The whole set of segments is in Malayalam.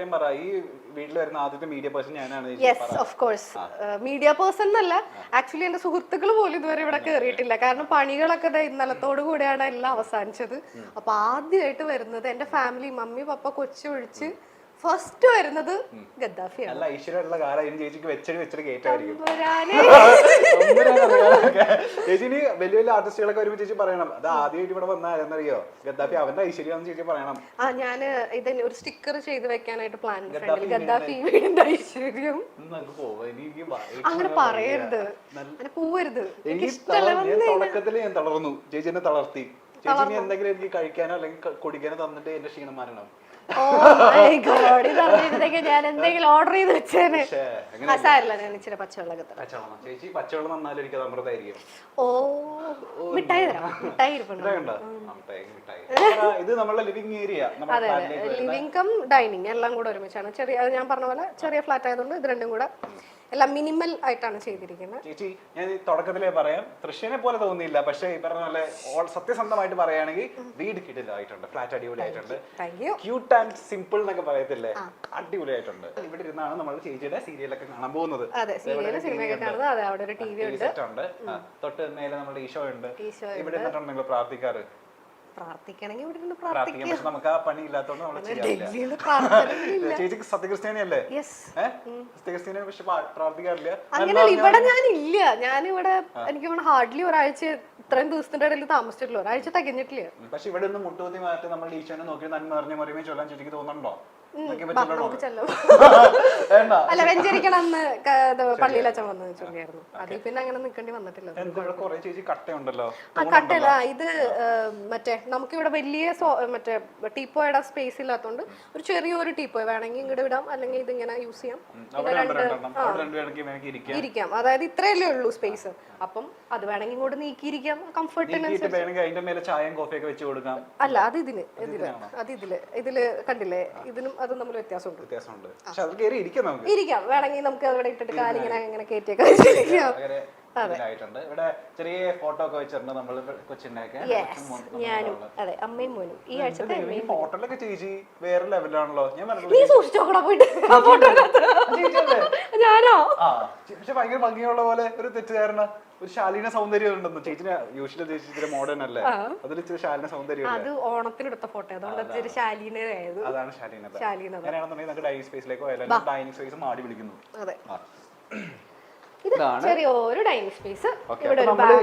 ഈ വീട്ടിൽ വരുന്ന ആദ്യത്തെ മീഡിയ പേഴ്സൺ ഞാനാണ്. Yes of course. Media person എന്നല്ല, ആക്ച്വലി എന്റെ സുഹൃത്തുക്കൾ പോലും ഇതുവരെ ഇവിടെ കയറിയിട്ടില്ല. കാരണം പണികളൊക്കെ ഇന്നലത്തോടു കൂടിയാണ് എല്ലാം അവസാനിച്ചത്. അപ്പൊ ആദ്യമായിട്ട് വരുന്നത് എന്റെ ഫാമിലി, മമ്മി പപ്പ കൊച്ചൊഴിച്ച് ഫസ്റ്റ് വരുന്നത് ഗദ്ദാഫിയാണ്. നല്ല ഐശ്വര്യമുള്ള കാലം ചേച്ചിക്ക് വെച്ചടി കേട്ടായിരിക്കും. ചേച്ചിന് വലിയ വലിയ ആർട്ടിസ്റ്റുകളൊക്കെ വരുമ്പോൾ ചേച്ചി പറയണം, അത് ആദ്യമായിട്ട് ഇവിടെ വന്നറിയോ ഗദ്ദാഫി അവന്റെ ഐശ്വര്യം ചേച്ചി പറയണം. ഞാൻ ഇതിന് ഒരു സ്റ്റിക്കർ ചെയ്ത് വെക്കാനായിട്ട് പ്ലാൻ ഗദ്ദാഫി വീടിന്റെ ഐശ്വര്യം. അങ്ങനെ പറയരുത്, അങ്ങനെ പോവരുത്. തുടക്കത്തില് ഞാൻ തളർന്നു, ചേച്ചി എന്നെ തളർത്തി. ചേച്ചി എന്തെങ്കിലും എനിക്ക് കഴിക്കാനോ അല്ലെങ്കിൽ കുടിക്കാനോ തന്നിട്ട് എന്റെ ക്ഷീണം മാറണം. ഞാൻ എന്തെങ്കിലും ഓർഡർ ചെയ്ത് വെച്ചേനെ. ഞാൻ ഇച്ചിരി പച്ചവെള്ളമൊക്കെ ചേച്ചി പച്ചവെള്ളം നന്നാലും എനിക്ക് അമൃതായിരിക്കും. ഓ മിഠായി തരാം, മിഠായി ഇത് നമ്മുടെ ലിവിംഗ് ഏരിയ. അതെ, ലിവിംഗ് കം ഡൈനിങ് എല്ലാം കൂടെ ഒരുമിച്ചാണ്. ചെറിയ ഞാൻ പറഞ്ഞ പോലെ ചെറിയ ഫ്ലാറ്റ് ആയതുകൊണ്ട് ഇത് രണ്ടും കൂടെ എല്ലാം മിനിമൽ ആയിട്ടാണ് ചെയ്തിരിക്കുന്നത്. ചേച്ചി ഞാൻ തുടക്കത്തിലേ പറയാം, തൃശ്ശൂരിനെ പോലെ തോന്നിയില്ല. പക്ഷെ ഈ പറഞ്ഞ പോലെ സത്യസന്ധമായിട്ട് പറയുകയാണെങ്കിൽ വീട് കിടിലായിട്ടുണ്ട്, ഫ്ലാറ്റ് അടിപൊളിയായിട്ടുണ്ട്, ക്യൂട്ട് ആൻഡ് സിമ്പിൾ എന്നൊക്കെ പറയത്തില്ലേ, അടിപൊളിയായിട്ടുണ്ട്. ഇവിടെ ഇരുന്നാണ് നമ്മൾ ചേച്ചിയുടെ സീരിയലൊക്കെ കാണാൻ പോകുന്നത്. അതെ, സീരിയൽ സിനിമയൊക്കെ കാണുന്നത്. അതെ, അവിടെ ഒരു ടിവി ഉണ്ട്, തൊട്ട് മേലെ നമ്മുടെ ഈശോ ഉണ്ട്. ഇവിടെ നിന്നിട്ടുണ്ടെങ്കിൽ പ്രാർത്ഥിക്കാറ്. പ്രാർത്ഥിക്കണമെങ്കിൽ ഇവിടെ പ്രാർത്ഥിക്കാം, പക്ഷെ നമുക്ക് ആ പണി ഇല്ലാത്തതുകൊണ്ട് നമ്മൾ ചെയ്യാറില്ല. ചേച്ചിക്ക് സത്യക്രിസ്ത്യാനിയല്ലേ? സത്യക്രിസ്ത്യാനി, പക്ഷെ പ്രാർത്ഥിക്കാറില്ല. അങ്ങനെ ഇവിടെ ഞാനില്ല. ഞാനിവിടെ എനിക്ക് ഹാർഡ്ലി ഒരാഴ്ച, ഇത്രയും ദിവസത്തിന്റെ ഇടയിൽ താമസിച്ചിട്ടില്ല, ഒരാഴ്ച തികഞ്ഞിട്ടില്ല. പക്ഷെ ഇവിടെ നിന്ന് മുട്ടുകുത്തി മാറ്റി നമ്മൾ ഈശോനെ നോക്കി നന്മ അറിഞ്ഞ മറിയുമേ ചൊല്ലാൻ ചേച്ചിക്ക് തോന്നുന്നുണ്ടോ? അല്ല, വെഞ്ചരിക്കണമെന്ന് പള്ളിയിൽ അച്ഛൻ വന്ന് ചൊല്ലിയായിരുന്നു. അതിൽ പിന്നെ അങ്ങനെ നിൽക്കേണ്ടി വന്നിട്ടില്ല. ആ കട്ടല്ല, ഇത് മറ്റേ നമുക്കിവിടെ വലിയ മറ്റേ ടീപ്പോയുടെ സ്പേസ് ഇല്ലാത്തതുകൊണ്ട് ഒരു ചെറിയൊരു ടീപ്പോ വേണമെങ്കിൽ ഇങ്ങോട്ട് വിടാം, അല്ലെങ്കിൽ ഇതിങ്ങനെ യൂസ് ചെയ്യാം. ഇരിക്കാം, അതായത് ഇത്രയല്ലേ ഉള്ളൂ സ്പേസ്. അപ്പം അത് വേണമെങ്കിൽ ഇങ്ങോട്ട് നീക്കിയിരിക്കാം കംഫർട്ടിന്. അല്ല, അത് ഇതില് കണ്ടില്ലേ, ഇതിനും അതും തമ്മിൽ വ്യത്യാസമുണ്ട്. ഇരിക്കാം, വേണമെങ്കിൽ നമുക്ക് അവിടെ ഇട്ടിട്ട് കാലിങ്ങനെ അങ്ങനെ കയറ്റിയൊക്കെ വെച്ചിരിക്കാം. ഇവിടെ ചെറിയ ഫോട്ടോ ഒക്കെ വെച്ചിട്ടുണ്ട് നമ്മൾ കൊച്ചിൻ്റെയൊക്കെ. ഞാനും അതെ, അമ്മയും മോനും ഈ ആഴ്ചത്തെ ഫോട്ടോയിലൊക്കെ ചേച്ചി വേറെ ലെവലാണല്ലോ. ഞാൻ നീ സൂക്ഷിച്ചോക്കടാ പോയിട്ട്. ഞാനോ? പക്ഷെ ഭയങ്കര ഭംഗിയുള്ള പോലെ ഒരു തെറ്റുകാരന, ഒരു ശാലീന സൗന്ദര്യം ഉണ്ടെന്ന്. ചേച്ചിന് യൂഷ്വലി ചേച്ചി മോഡേൺ അല്ലേ, അതിൽ ഇച്ചിരി ശാലീന സൗന്ദര്യം. അത് ഓണത്തിന് എടുത്ത ഫോട്ടോ, അതുകൊണ്ട് ഒരു ശാലീനയായത്. അതാണ് ശാലീനത. അങ്ങനെയാണെന്നുണ്ടെങ്കിൽ നമുക്ക് ഡൈനിങ് സ്പേസിലേക്കോ അല്ലെങ്കിൽ ഡൈനിങ് സ്പേസ് മാടി വിളിക്കുന്നു. അതെ, ചെറിയൊരു ഡൈനിങ് സ്പേസ്.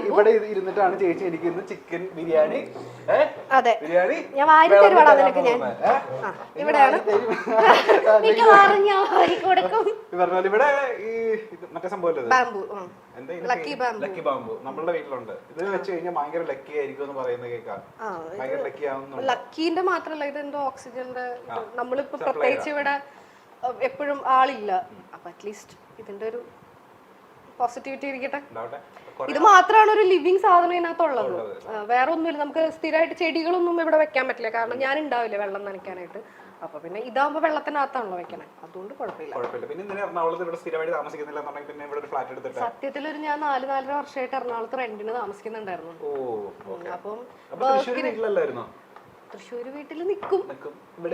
ഇവിടെ ഇരുന്നിട്ടാണ് ചേച്ചി എനിക്ക് ഇന്ന് ചിക്കൻ ബിരിയാണി. അതെ, ഞാൻ വാരി തരുവാടാ നിനക്ക്. ഞാൻ ഇവിടെയാണ് ഇവിടെ ഈ മറ്റേ സംഭവം ബാംബു, ലക്കി ബാംബു നമ്മളുടെ വീട്ടിലുണ്ട്. ഇത് വെച്ച് കഴിഞ്ഞാൽ ഭയങ്കര ലക്കി ആയിരിക്കും എന്ന് പറയുന്നത് കേൾക്കാം. ഭയങ്കര ലക്കി ആവുന്നു. ലക്കീന്റെ മാത്രല്ല, ഇതെന്തോ ഓക്സിജന്റെ. നമ്മളിപ്പോ പ്രത്യേകിച്ച് ഇവിടെ എപ്പോഴും ആളില്ല, അപ്പൊ അറ്റ്ലീസ്റ്റ് ഇതിന്റെ ഒരു പോസിറ്റിവിറ്റി ഇരിക്കട്ടെ. ഇത് മാത്രമാണ് ഒരു ലിവിങ് സാധനം ഇതിനകത്തുള്ളത്, വേറെ ഒന്നുമില്ല. നമുക്ക് സ്ഥിരമായിട്ട് ചെടികളൊന്നും ഇവിടെ വെക്കാൻ പറ്റില്ല, കാരണം ഞാൻ ഉണ്ടാവില്ല വെള്ളം നനയ്ക്കാനായിട്ട്. അപ്പൊ പിന്നെ ഇതാകുമ്പോ വെള്ളത്തിനകത്താണല്ലോ വെക്കണേ, അതുകൊണ്ട് കുഴപ്പമില്ല. സത്യത്തിൽ ഒരു ഞാൻ 4-4.5 വർഷമായിട്ട് എറണാകുളത്ത് റെന്റിന് താമസിക്കുന്നുണ്ടായിരുന്നു. അപ്പം തൃശ്ശൂര് വീട്ടിൽ നിക്കും,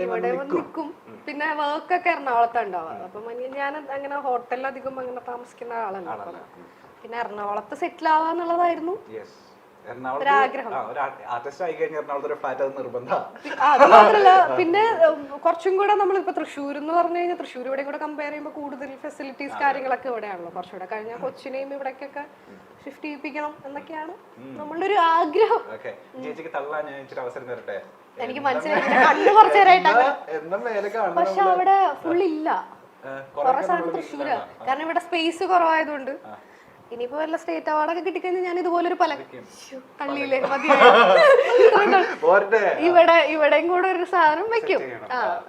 ഇവിടെ നിക്കും. പിന്നെ വർക്കൊക്കെ എറണാകുളത്ത് ഉണ്ടാവുക. അപ്പൊ ഞാൻ അങ്ങനെ ഹോട്ടലിൽ അധികം അങ്ങനെ താമസിക്കുന്ന ആളല്ല. പിന്നെ എറണാകുളത്ത് സെറ്റിൽ ആവാന്നുള്ളതായിരുന്നു ഒരാഗ്രഹം. അത് മാത്രല്ല, പിന്നെ കുറച്ചും കൂടെ നമ്മളിപ്പോ തൃശ്ശൂർ എന്ന് പറഞ്ഞു കഴിഞ്ഞാൽ തൃശ്ശൂർ ഇവിടെ കൂടെ കമ്പയർ ചെയ്യുമ്പോൾ കൂടുതൽ ഫെസിലിറ്റീസ് കാര്യങ്ങളൊക്കെ ഇവിടെയാണല്ലോ. കുറച്ചുകൂടെ കഴിഞ്ഞാൽ കൊച്ചിനെയും ഇവിടേക്കൊക്കെ ഷിഫ്റ്റ് ചെയ്യിപ്പിക്കണം എന്നൊക്കെയാണ് നമ്മളുടെ ഒരു ആഗ്രഹം. എനിക്ക് മനസ്സിലായി, കണ്ണു കുറച്ചു നേരമായിട്ട്. പക്ഷെ അവിടെ ഫുൾ ഇല്ല, കുറെ സ്ഥലം തൃശ്ശൂരാ. കാരണം ഇവിടെ സ്പേസ് കുറവായതുകൊണ്ട്. ഇനിയിപ്പോ വല്ല സ്റ്റേറ്റ് അവാർഡൊക്കെ കിട്ടിക്കഴിഞ്ഞാൽ ഞാൻ ഇതുപോലൊരു പള്ളിയിലെ ഇവിടെയും കൂടെ ഒരു സാധനം വെക്കും.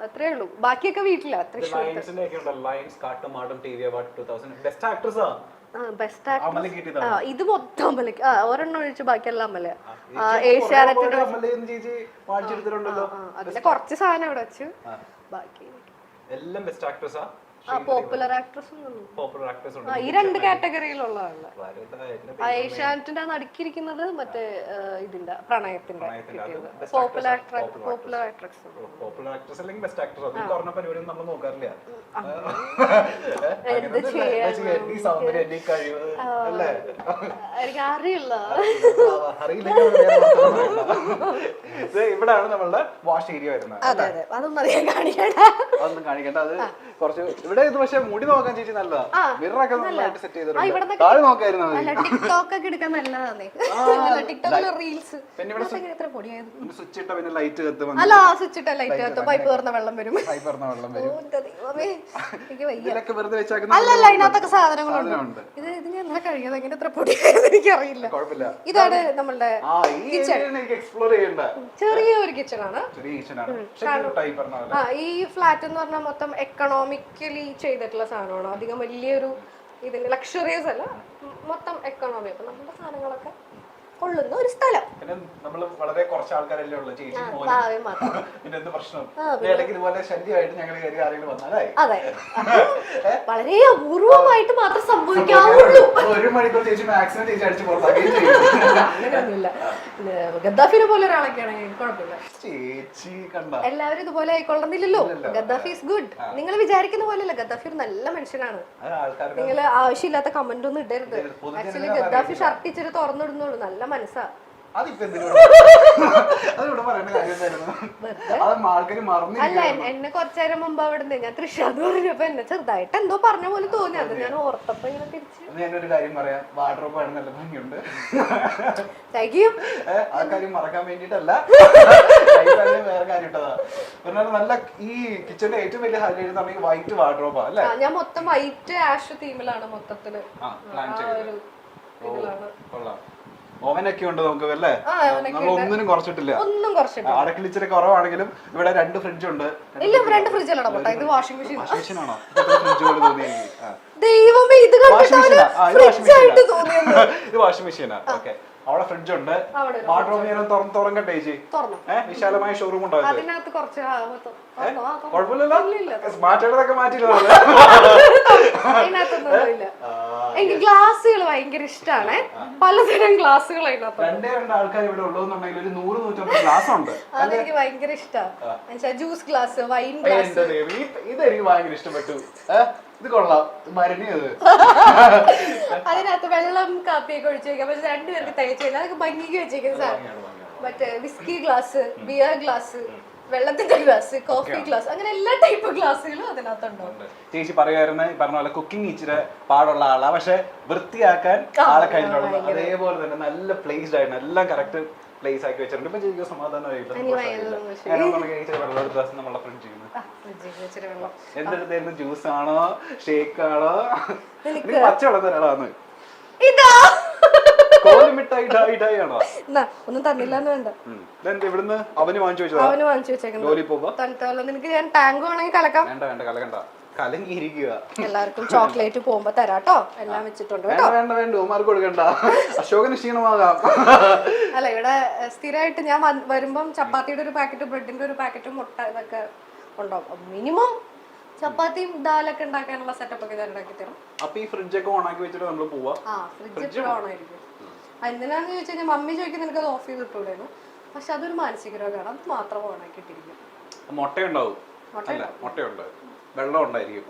അത്രേ ഉള്ളൂ, ബാക്കിയൊക്കെ വീട്ടിലാ. തൃശ്ശൂർ ബെസ്റ്റ് ആക്ട്രസ് ഇത് മൊത്തം അമ്മലക്ക്, ഒരെണ്ണം ഒഴിച്ച് ബാക്കിയെല്ലാം അമ്മല. ഏഷ്യാനെറ്റിന്റെ അതിന്റെ കുറച്ച് സാധനം ഇവിടെ വെച്ചു, ബാക്കി എല്ലാം ബെസ്റ്റ് ആക്ട്രസാ. പോപ്പുലർ ആക്ട്രസ് പോപ്പുലർ ആക്ടേഴ്സ് ഉണ്ട്. ഈ രണ്ട് കാറ്റഗറിയിലുള്ളതാണ്. വരദ, എന്റെ ഏഷ്യാനെറ്റിന്റെ നടുക്കിരിക്കുന്നത് മറ്റേ ഇതിന്റെ പ്രണയത്തിന്റെ പോപ്പുലർ ആക്ട്രസ്. പോപ്പുലർ ആക്ട്രസ് അല്ലെങ്കിൽ ബെസ്റ്റ് ആക്ടർ അതിൽ കുറഞ്ഞ പരിപാടിയൊന്നും നമ്മൾ നോക്കാറില്ല. എന്ത് ചെയ്യാൻ ഈ സൗന്ദര്യം, എന്റെ കഴിവ് അല്ലേ എനിക്ക് അറിയില്ല. ഇവിടാണ് നമ്മളുടെ വാഷ് ഏരിയ വരുന്നത്. അതൊന്നും അറിയാൻ കാണിക്കണ്ട, അതൊന്നും കാണിക്കണ്ട. അത് കുറച്ച് ഇവിടെ ഇത് പക്ഷെ മുടി നോക്കാൻ ചേച്ചി നല്ലതാ. മിററൊക്കെ നല്ലതായിട്ട് സെറ്റ് ചെയ്തിട്ടുണ്ട്. താഴെ നോക്കായിരുന്നു ടിക്ടോക്ക് ഒക്കെ എടുക്കാൻ നല്ലതാണ്. ടിക്ടോക്കിലെ റീൽസ് പിന്നെ ഇവിടെ സ്വിച്ച് ഇട്ട പിന്നെ ലൈറ്റ് കത്തും. അല്ല, സ്വിച്ച് ഇട്ട ലൈറ്റ് കത്തും, പൈപ്പ് തുറന്ന വെള്ളം വരും. പൈപ്പ് തുറന്ന വെള്ളം വരും. ഇതിലൊക്കെ വെറുതെ വെച്ചാക്കുന്ന അല്ലല്ല, അതിനകത്തൊക്കെ സാധനങ്ങളുണ്ട്. ഇത് ഞാൻ ഇന്നലെ കഴിയാതെ എങ്ങനെ എത്ര പൊടിയായിരുന്നു എനിക്കറിയില്ല. കുഴപ്പമില്ല. ഇതാണ് നമ്മളുടെ എക്സ്പ്ലോർ ചെയ്യണ്ട ചെറിയ ഒരു കിച്ചൺ ആണ്. ഈ ഫ്ലാറ്റ് എന്ന് പറഞ്ഞാൽ മൊത്തം എക്കണോമിക്കലി ചെയ്തിട്ടുള്ള സാധനമാണ്. അധികം വലിയൊരു ഇതിന്റെ ലക്ഷറിയസ് അല്ല, മൊത്തം എക്കണോമി. അപ്പൊ നമ്മുടെ സാധനങ്ങളൊക്കെ കൊള്ളുന്ന ഒരു സ്ഥലം. പിന്നെ നമ്മൾ വളരെ കുറച്ച് ആൾക്കാരല്ലേ ഉള്ളൂ, ചേച്ചി പിന്നെ എന്ത് പ്രശ്നം ഇടയ്ക്ക് ഇതുപോലെ ശല്യമായിട്ട് ഞങ്ങൾ കയറി ആരെങ്കിലും വന്നാലായി. അതെ, വളരെ അപൂർവമായിട്ട് മാത്രം സംഭവിക്കാവുള്ളൂ. 1 മണിക്കൂർ ചേച്ചി മാക്സിമം ചേച്ചി അടിച്ചു പുറത്താക്കുകയും ചെയ്യും. അങ്ങനെയൊന്നുമില്ല. ഗദ്ദാഫിനെ പോലെ ഒരാളൊക്കെയാണ് കുഴപ്പമില്ല. ചേച്ചി കണ്ട എല്ലാവരും ഇതുപോലെ ആയിക്കൊള്ളുന്നില്ലല്ലോ. Gaddafi is good. നിങ്ങൾ വിചാരിക്കുന്ന പോലെയല്ല, ഗദ്ദാഫി ഒരു നല്ല മനുഷ്യനാണ്. നിങ്ങൾ ആവശ്യമില്ലാത്ത കമന്റ് ഒന്നും ഇടരുത്. ആക്ച്വലി ഗദ്ദാഫി ഷർട്ട് ഇച്ചിരി തുറന്നിടുന്നുള്ളൂ, നല്ല മനസ്സാ. അല്ല, എന്നെ കുറച്ചേരം മുമ്പ് അവിടെ ഞാൻ തൃശ്ശാന്ന് പറഞ്ഞപ്പോ എന്നെ ചെറുതായിട്ട് എന്തോ പറഞ്ഞ പോലെ തോന്നി. അത് ഞാൻ ഓർത്തപ്പോ ഇങ്ങനെ തിരിച്ചു. ഞാനൊരു കാര്യം പറയാം, വാർഡ്രോബ് ആണ് നല്ല ഭംഗിയുണ്ട്. ആ കാര്യം മറക്കാൻ വേണ്ടിട്ടല്ല, വേറെ കാര്യം ഇട്ടതാ. നല്ല ഈ കിച്ചന്റെ ഏറ്റവും വലിയ ഹൈലൈറ്റ് എന്ന് പറഞ്ഞാൽ വൈറ്റ് വാർഡ്രോബാ അല്ലേ? ഞാൻ മൊത്തം വൈറ്റ് ആഷ് തീമിലാണ് മൊത്തത്തില്. ഓവനൊക്കെ ഉണ്ട് നമുക്ക് അല്ലേ? നമ്മൾ ഒന്നിനും കുറച്ചിട്ടില്ല. അടക്കിൽ ഇച്ചിരി കുറവാണെങ്കിലും ഇവിടെ 2 ഫ്രിഡ്ജ് ഉണ്ട്. ഇത് വാഷിംഗ് മെഷീൻ. ഫ്രിഡ്ജ് പോലെ തോന്നി. ദൈവമേ, ഇത് ഇത് വാഷിംഗ് മെഷീനാ. ഓക്കെ, അവിടെ ഫ്രിഡ്ജ് ഉണ്ട്. വാർഡ്രോബ് ഞാൻ തുറക്കട്ടെ ചേച്ചി? വിശാലമായ ഷോറൂം ഉണ്ടാവും. കുഴപ്പമില്ലല്ലോ, മാറ്റേണ്ടതൊക്കെ മാറ്റിയില്ല. എനിക്ക് ഗ്ലാസുകൾ ഭയങ്കര ഇഷ്ടമാണ്. പലതരം ഗ്ലാസുകൾ അതിനകത്ത്. 2 ആൾക്കാർ ഇവിടെ ഉള്ളതെന്നുണ്ടെങ്കിൽ ഒരു 100-150 ഗ്ലാസ് ഉണ്ട്. അതെനിക്ക് ഭയങ്കര ഇഷ്ടമാണ്. Juice glass, wine glass. ഇതെനിക്ക് ഭയങ്കര ഇഷ്ടപ്പെട്ടു. ഇത് കൊള്ളാം, മരുന്നിയത്. അതിനകത്ത് വെള്ളം കാപ്പിയൊക്കെ ഒഴിച്ചു വെക്കാം. പക്ഷെ 2 പേർക്ക് തയ്ച്ചു കഴിഞ്ഞാൽ അതൊക്കെ ഭംഗിക്ക് വെച്ചേക്കുന്ന സാധനം. മറ്റേ വിസ്കി ഗ്ലാസ്, ബിയർ ഗ്ലാസ്, വെള്ളത്തിന്റെ ഗ്ലാസ്, കോഫി ഗ്ലാസ്, അങ്ങനെ എല്ലാ ടൈപ്പ് ഗ്ലാസ്സുകളും അതിനകത്തുണ്ട്. ചേച്ചി പറയുമായിരുന്നു ഈ പറഞ്ഞ പോലെ കുക്കിംഗ് ഇച്ചിരി പാടുള്ള ആളാ, പക്ഷെ വൃത്തിയാക്കാൻ ആളെ കഴിഞ്ഞുള്ളൂ. അതേപോലെ തന്നെ നല്ല പ്ലേസ്ഡ് ആയിട്ട് എല്ലാം കറക്റ്റ് പ്ലേസ് ആക്കി വെച്ചിട്ടുണ്ട്. ഇപ്പൊ ചേച്ചിക്ക് സമാധാനമായിട്ട് നമ്മളെ ഫ്രിഡ്ജ് ചെയ്യുന്നത് എന്തെടുത്തായിരുന്നു? ജ്യൂസ് ആണോ, ഷേക്ക് ആണോ? പച്ചവെള്ളം തരാളാന്ന്. ഒന്നും തന്നില്ലെന്ന് വേണ്ട. ഇവിടുന്ന് അവന് വാങ്ങിച്ചു വെച്ചേക്കുന്നത്. നിനക്ക് ഞാൻ ടാങ്ക് വേണമെങ്കിൽ കലക്കാം. വേണ്ട വേണ്ട, കലക്കണ്ട, കലങ്ങിയിരിക്കുക. എല്ലാവർക്കും ചോക്ലേറ്റ് പോകുമ്പോ തരാട്ടോ. എല്ലാം വെച്ചിട്ടുണ്ട്. വേണ്ട വേണ്ട, ഉമാർക്ക് കൊടുക്കണ്ട, അശോകന് ക്ഷീണമാകാം. അല്ല, ഇവിടെ സ്ഥിരമായിട്ട് ഞാൻ വരുമ്പം ചപ്പാത്തിയുടെ ഒരു പാക്കറ്റ്, ബ്രെഡിന്റെ ഒരു പാക്കറ്റ്, മുട്ട ഇതൊക്കെ ഉണ്ടാവും. മിനിമം ചപ്പാത്തിയും ദാലൊക്കെ ഉണ്ടാക്കാനുള്ള സെറ്റപ്പ് ഒക്കെ ഞാൻ ഉണ്ടാക്കി തരും. അപ്പൊ ഈ ഫ്രിഡ്ജൊക്കെ ഓൺ ആക്കി വെച്ചിട്ട് നമ്മൾ പോവാ? ഫ്രിഡ്ജ് ഓൺ ആയിരിക്കും. എന്തിനാന്ന് ചോദിച്ചു കഴിഞ്ഞാൽ മമ്മി ചോദിക്കും നിനക്ക് അത് ഓഫ് ചെയ്ത് ഇട്ടൂടായിരുന്നു. പക്ഷെ അതൊരു മാനസിക രോഗമാണ്, അത് മാത്രം ഓൺ ആക്കിയിട്ടിരിക്കും. മുട്ടയുണ്ടാവും. മുട്ടയുണ്ട്, വെള്ളം ഉണ്ടായിരിക്കും,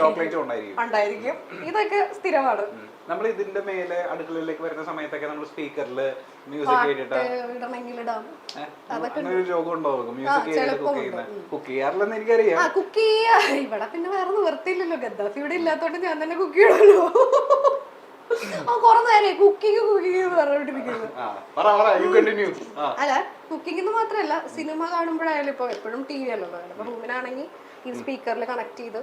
ചോക്ലേറ്റും ഉണ്ടായിരിക്കും. ഇതൊക്കെ സ്ഥിരമാണ്. നമ്മൾ ഇതിന്റെ മേലെ അടുക്കളയിലേക്ക് വരുന്ന സമയത്തൊക്കെ നമ്മൾ സ്പീക്കറിൽ മ്യൂസിക് കേട്ടിട്ട് അങ്ങനെ ഒരു രോഗം ഉണ്ടാവും. മ്യൂസിക് കുക്ക് ചെയ്യാറില്ലെന്ന് എനിക്കറിയാം. കുക്ക് ചെയ്യാ ഇവിടെ പിന്നെ വേറെ നിവർത്തിയില്ലല്ലോ. ഗദ്ദാഫി ഇവിടെ ഇല്ലാത്തോണ്ട് ഞാൻ തന്നെ കുക്ക് ചെയ്യണല്ലോ. കൊറേ നേരം കുക്കിംഗ് പറഞ്ഞോണ്ടിരിക്കുന്നു. അല്ല, കുക്കിംഗ് മാത്രല്ല, സിനിമ കാണുമ്പോഴായാലും ഇപ്പൊ എപ്പോഴും ടി വി അല്ലോ. അപ്പൊ റൂമിനാണെങ്കിൽ ഈ സ്പീക്കറിൽ കണക്ട് ചെയ്ത്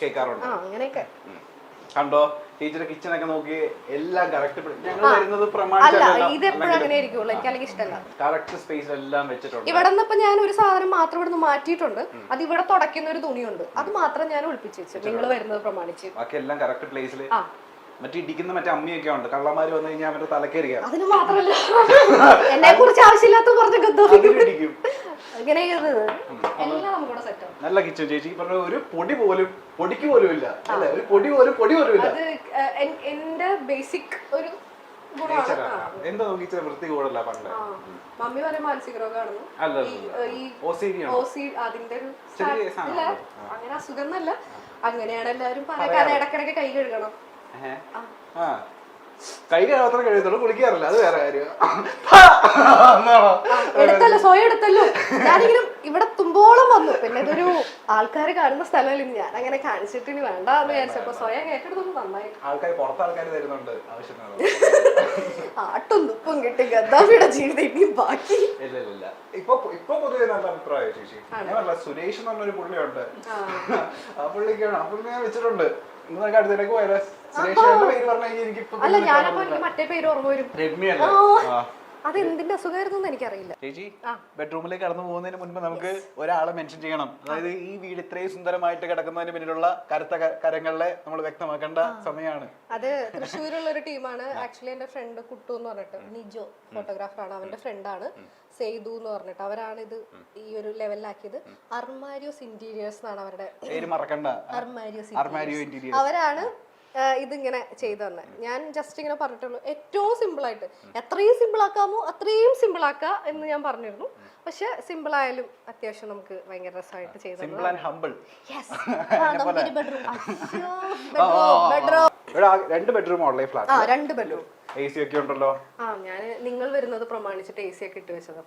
കേൾക്കാറുണ്ട്. അങ്ങനെയൊക്കെ കണ്ടോ ടീച്ചർ കിച്ചണൊക്കെ നോക്കി എല്ലാം കറക്റ്റ്. ഇതെപ്പോഴും അങ്ങനെ ആയിരിക്കുള്ളൂ. എനിക്ക് അല്ലെങ്കിൽ ഇഷ്ടമല്ല. കറക്റ്റ് സ്പേസ് എല്ലാം വെച്ചിട്ടുണ്ട്. ഇവിടെ നിന്ന് ഇപ്പൊ ഞാൻ ഒരു സാധനം മാത്രം ഇവിടെ നിന്ന് മാറ്റിയിട്ടുണ്ട്. അത് ഇവിടെ തുടയ്ക്കുന്ന ഒരു തുണിയുണ്ട്, അത് മാത്രം ഞാൻ ഒളിപ്പിച്ചു വെച്ചു നിങ്ങൾ വരുന്നത് പ്രമാണിച്ച്. ബാക്കി എല്ലാം കറക്റ്റ് പ്ലേസിൽ. മറ്റേ ഇടിക്കുന്ന മറ്റേ അമ്മിയൊക്കെ ഉണ്ട്, കള്ളന്മാര് വന്നു കഴിഞ്ഞാൽ അവരുടെ തലക്കേറിയാ. അതിന് മാത്രമല്ല, എന്നെ കുറിച്ച് ആവശ്യമില്ലാത്ത പറഞ്ഞ ഗദ്ദാഫി ഇങ്ങനെ എല്ലാം നമുക്കിവിടെ സെറ്റ് ആവും. നല്ല കിച്ചൺ ചേച്ചി പറഞ്ഞ ഒരു പൊടിക്ക് പോലും ഇല്ല അല്ലേ, ഒരു പൊടി പോലും ഇല്ല. അത് എന്റെ ബേസിക് ഒരു ഗുണമാണ്. എന്താ കിച്ചൺ വൃത്തി കൂടല്ല പണ്ട്. മമ്മി പറയും മാനസിക രോഗമാണെന്ന്. അതിന്റെ ഒരു അങ്ങനെ അസുഖം എന്നല്ല, അങ്ങനെയാണ് എല്ലാവരും പറയാൻ. ഇടക്കിടക്ക് കൈ കഴുകണം. കൈ മാത്രം കഴിയത്തുള്ളൂ, കുളിക്കാറില്ല, അത് വേറെ കാര്യം. എടുത്തല്ലോ, സ്വയം എടുത്തല്ലോ. ഞാനിങ്ങനെ ഇവിടെ തുമ്പോളം വന്നു, പിന്നെ ഇതൊരു ആൾക്കാർ കാണുന്ന സ്ഥലമല്ല, ഞാൻ അങ്ങനെ കാണിച്ചിട്ട് ഇനി വേണ്ട എന്ന് വിചാരിച്ചപ്പോ സ്വയം ഏറ്റെടുത്തൊന്നും നന്നായി. ആൾക്കാർ തരുന്നുണ്ട് ആട്ടും തുപ്പും കിട്ടി ഗദ്ദാഫിയുടെ ജീവിതം ഇനി ബാക്കി. ഇല്ല ഇപ്പൊ പൊതുവെ നല്ല അഭിപ്രായം ചേച്ചി. ഞാൻ പറഞ്ഞ സുരേഷ് എന്ന് പറഞ്ഞൊരു പുള്ളിയുണ്ട്, ആ പുള്ളിക്കാണ്, ആ പുള്ളി ഞാൻ വെച്ചിട്ടുണ്ട്. ഇന്നൊക്കെ അടുത്തേക്ക് പോയാലോ? സുരേഷിന്റെ പേര് പറഞ്ഞാൽ എനിക്ക് അല്ല, ഞാനപ്പോ മറ്റേ പേര് ഓർമ്മ വരും. രമ്യല്ലേ? അത് എന്തിന്റെ അസുഖമായിരുന്നു എനിക്കറിയില്ല. ചേച്ചി ബെഡ്റൂമിലേക്ക് കടന്നു പോകുന്നതിന് മുൻപ് നമുക്ക് ഒരാളെ മെൻഷൻ ചെയ്യണം. അതായത് ഈ വീട് ഇത്രയും സുന്ദരമായിട്ട് കിടക്കുന്നതിന് പിന്നിലുള്ള കരുത്ത കരങ്ങളെ നമ്മൾ വ്യക്തമാക്കേണ്ട സമയമാണ്. അത് തൃശ്ശൂരുള്ള ഒരു ടീമാണ്. ആക്ച്വലി എന്റെ ഫ്രണ്ട് കുട്ടു എന്ന് പറഞ്ഞിട്ട്, നിജോ ഫോട്ടോഗ്രാഫറാണ്, അവന്റെ ഫ്രണ്ടാണ് സെയ്തു എന്ന് പറഞ്ഞിട്ട്. അവരാണ് ഇത് ഈ ഒരു ലെവലിലാക്കിയത്. അർമാരിയോസ് ഇന്റീരിയേഴ്സ് എന്നാണ് അവരുടെ പേര്, മറക്കണ്ട. അർമാരിയോസ് ഇന്റീരിയേഴ്സ് അവരാണ് ഇതിങ്ങനെ ചെയ്തു തന്നെ. ഞാൻ ജസ്റ്റ് ഇങ്ങനെ പറഞ്ഞിട്ടുള്ളൂ, ഏറ്റവും സിമ്പിൾ ആയിട്ട് എത്രയും സിമ്പിൾ ആക്കാമോ അത്രയും സിമ്പിൾ ആക്കാം എന്ന് ഞാൻ പറഞ്ഞിരുന്നു. പക്ഷെ സിമ്പിൾ ആയാലും അത്യാവശ്യം നമുക്ക് ഭയങ്കര രസമായിട്ട് ചെയ്തു. രണ്ട് bedroom online flat, 2 bedroom, AC ഒക്കെ ഉണ്ടല്ലോ. ഞാൻ നിങ്ങൾ വരുന്നത് പ്രമാണിച്ചിട്ട് AC ഒക്കെ ഇട്ട് വെച്ചത്.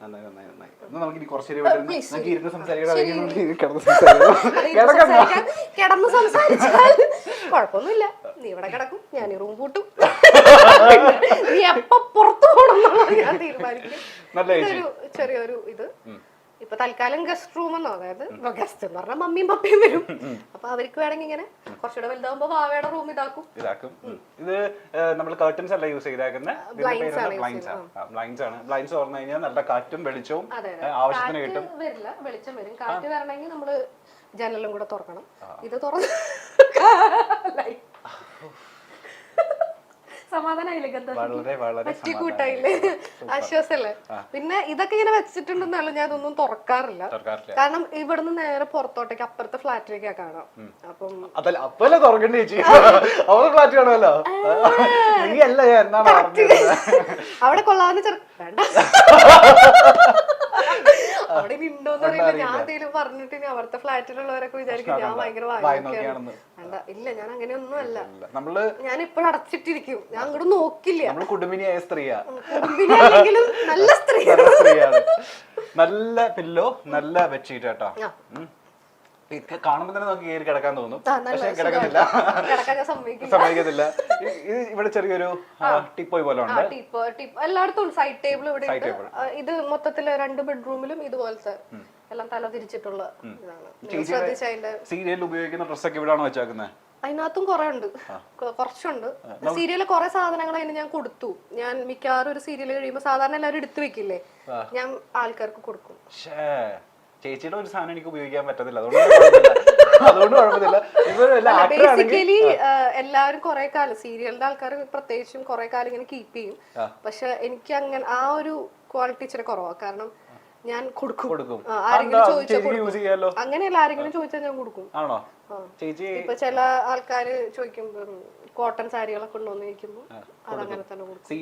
കിടന്ന് സംസാരിച്ചാൽ കുഴപ്പമൊന്നുമില്ല, നീ ഇവിടെ കിടക്കും, ഞാൻ ഈ റൂം പൂട്ടും, നീ എപ്പോ പുറത്തു പോകണം എന്നുള്ളത് ഞാൻ തീരുമാനിക്കും. ഇതൊരു ചെറിയൊരു ഇത് ഇപ്പൊ തൽക്കാലം ഗസ്റ്റ് റൂം എന്നോ, അതായത് ഗസ്റ്റ് എന്ന് പറഞ്ഞാൽ മമ്മിയും പപ്പയും വരും. അപ്പൊ അവർക്ക് വേണമെങ്കിൽ ഇങ്ങനെ കുറച്ചുകൂടെ വലുതാവുമ്പോ വാവയുടെ റൂം ഇതാക്കും. ഇത് നമ്മൾ കർട്ടൻസ് അല്ല യൂസ് ചെയ്തേക്കുന്നത്, ബ്ലൈൻഡ്സ് ആണ്. ബ്ലൈൻഡ്സ് തുറന്നു കഴിഞ്ഞാൽ നല്ല കാറ്റും വെളിച്ചവും ആവശ്യത്തിന് കിട്ടും. വരില്ല, വെളിച്ചം വരും. കാറ്റ് വരണമെങ്കിൽ നമ്മള് ജനലും കൂടെ തുറക്കണം. ഇത് തുറന്ന് സമാധാനായില്ലേ, ആശ്വാസല്ലേ. പിന്നെ ഇതൊക്കെ ഇങ്ങനെ വെച്ചിട്ടുണ്ടെന്നാലും ഞാൻ ഇതൊന്നും തുറക്കാറില്ല. കാരണം ഇവിടുന്ന് നേരെ പുറത്തോട്ടേക്ക് അപ്പുറത്തെ ഫ്ലാറ്റിലേക്കാ കാണാം. അപ്പം അവിടെ കൊള്ളാവുന്ന വേണ്ട, അവിടെ ഉണ്ടോന്ന് അറിയില്ല. ഞാൻ എന്തെങ്കിലും പറഞ്ഞിട്ട് ഇനി അവിടുത്തെ ഫ്ലാറ്റിലുള്ളവരൊക്കെ വിചാരിക്കും ഞാൻ ഭയങ്കര വാങ്ങിക്കാണ്. വേണ്ട, ഇല്ല, ഞാൻ അങ്ങനെയൊന്നും അല്ല. ഞാൻ ഇപ്പോഴും അടച്ചിട്ടിരിക്കും, ഞാൻ അങ്ങോട്ട് നോക്കില്ല. കുടുംബിനിയായ സ്ത്രീയാ, കുടുംബിനിയാണെങ്കിലും നല്ല സ്ത്രീയാണ്. നല്ല പില്ലോ, നല്ല ബെഡ്ഷീറ്റ് കേട്ടോ. കാണുമ്പോ തന്നെ നമുക്ക് കയറി കിടക്കാൻ തോന്നും, പക്ഷെ കിടക്കുന്നില്ല, സമ്മതിക്കത്തില്ല. ഇവിടെ ചെറിയൊരു ടിപ്പോയ് പോലെ ഉണ്ട്. എല്ലായിടത്തും സൈഡ് ടേബിൾ ഇവിടെ. ഇത് മൊത്തത്തില് 2 ബെഡ്റൂമിലും ഇതുപോലത്തെ എല്ലാം തല തിരിച്ചിട്ടുള്ള ഇതാണ്. സീരിയൽ ഉപയോഗിക്കുന്ന ഡ്രസ്സൊക്കെ ഇവിടാണോ വെച്ചേക്കുന്നത്? അതിനകത്തും കുറെ ഉണ്ട്, കുറച്ചുണ്ട്. സീരിയലിൽ കുറെ സാധനങ്ങൾ അതിന് ഞാൻ കൊടുത്തു. ഞാൻ മിക്കവാറും ഒരു സീരിയൽ കഴിയുമ്പോ സാധാരണ എല്ലാവരും എടുത്തു വെക്കില്ലേ, ഞാൻ ആൾക്കാർക്ക് കൊടുക്കും. ചേച്ചിയുടെ ഒരു സാധനം എനിക്ക് ഉപയോഗിക്കാൻ പറ്റത്തില്ല, അതുകൊണ്ട് കുഴപ്പമില്ല. ബേസിക്കലി എല്ലാവരും കുറെ കാലം സീരിയലിന്റെ ആൾക്കാർ പ്രത്യേകിച്ചും കുറെ കാലം ഇങ്ങനെ കീപ്പ് ചെയ്യും. പക്ഷെ എനിക്ക് അങ്ങനെ ആ ഒരു ക്വാളിറ്റി ഇച്ചിരി കുറവാണ്. കാരണം ഞാൻ കൊടുക്കും, ആരെങ്കിലും ചോദിച്ചാൽ, അങ്ങനെയല്ല, ആരെങ്കിലും ചോദിച്ചാൽ ഞാൻ കൊടുക്കും. ഇപ്പൊ ചില ആൾക്കാര് ചോദിക്കുമ്പോ കോട്ടൺ സാരികളൊക്കെ ഉണ്ടോന്ന് ചോദിക്കുമ്പോ അതങ്ങനെ തന്നെ കൊടുക്കും.